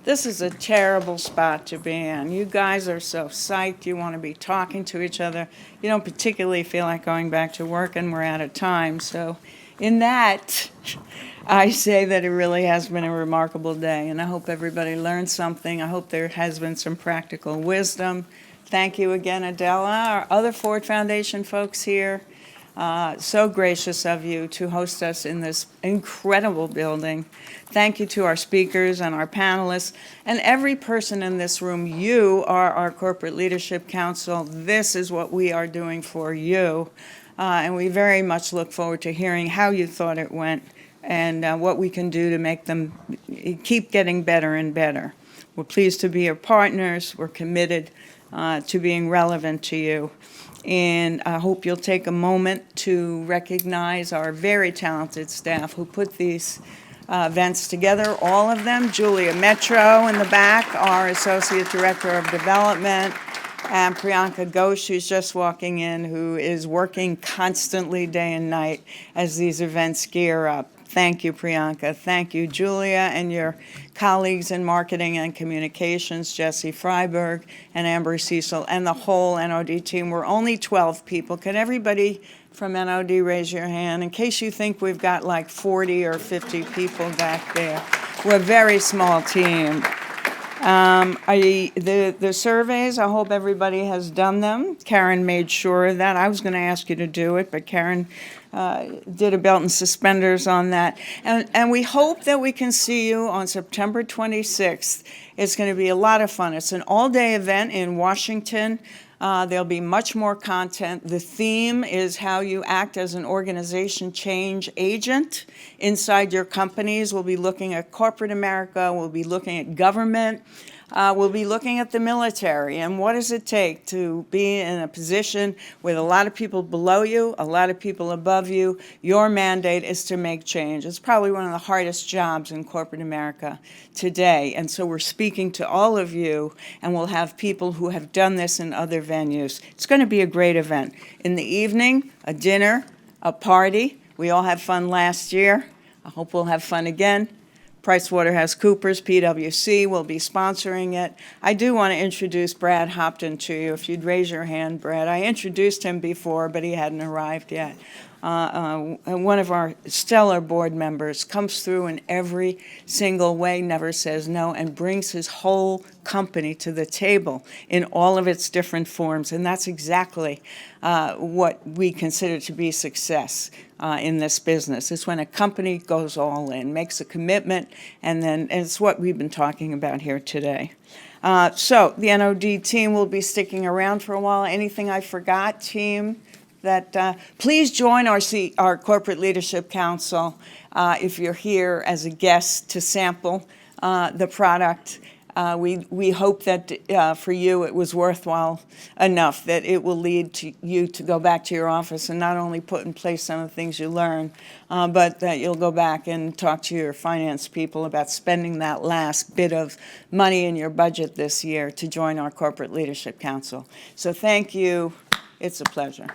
This is a terrible spot to be in. You guys are so psyched. You want to be talking to each other. You don't particularly feel like going back to work, and we're out of time. So in that, I say that it really has been a remarkable day, and I hope everybody learned something. I hope there has been some practical wisdom. Thank you again, Adela, our other Ford Foundation folks here. So gracious of you to host us in this incredible building. Thank you to our speakers and our panelists and every person in this room. You are our Corporate Leadership Council. This is what we are doing for you. And we very much look forward to hearing how you thought it went and what we can do to make them keep getting better and better. We're pleased to be your partners. We're committed to being relevant to you. And I hope you'll take a moment to recognize our very talented staff who put these events together, all of them. Julia Metro in the back, our Associate Director of Development, and Priyanka Ghosh, who's just walking in, who is working constantly day and night as these events gear up. Thank you, Priyanka. Thank you, Julia, and your colleagues in marketing and communications, Jesse Freiberg and Amber Cecil, and the whole NOD team. We're only 12 people. Can everybody from NOD raise your hand in case you think we've got like 40 or 50 people back there? We're a very small team. The surveys, I hope everybody has done them. Karen made sure of that. I was going to ask you to do it, but Karen did a belt and suspenders on that. And we hope that we can see you on September 26th. It's going to be a lot of fun. It's an all-day event in Washington. There'll be much more content. The theme is how you act as an organization change agent inside your companies. We'll be looking at corporate America. We'll be looking at government. We'll be looking at the military and what does it take to be in a position with a lot of people below you, a lot of people above you. Your mandate is to make change. It's probably one of the hardest jobs in corporate America today. And so we're speaking to all of you, and we'll have people who have done this in other venues. It's going to be a great event. In the evening, a dinner, a party. We all had fun last year. I hope we'll have fun again. PricewaterhouseCoopers, PwC, will be sponsoring it. I do want to introduce Brad Hopton to you. If you'd raise your hand, Brad. I introduced him before, but he hadn't arrived yet. One of our stellar board members, comes through in every single way, never says no, and brings his whole company to the table in all of its different forms. And that's exactly what we consider to be success in this business. It's when a company goes all in, makes a commitment, and it's what we've been talking about here today. So the NOD team will be sticking around for a while. Anything I forgot, team? Please join our Corporate Leadership Council if you're here as a guest to sample the product. We hope that for you it was worthwhile enough that it will lead to you to go back to your office and not only put in place some of the things you learn, but that you'll go back and talk to your finance people about spending that last bit of money in your budget this year to join our Corporate Leadership Council. So thank you. It's a pleasure.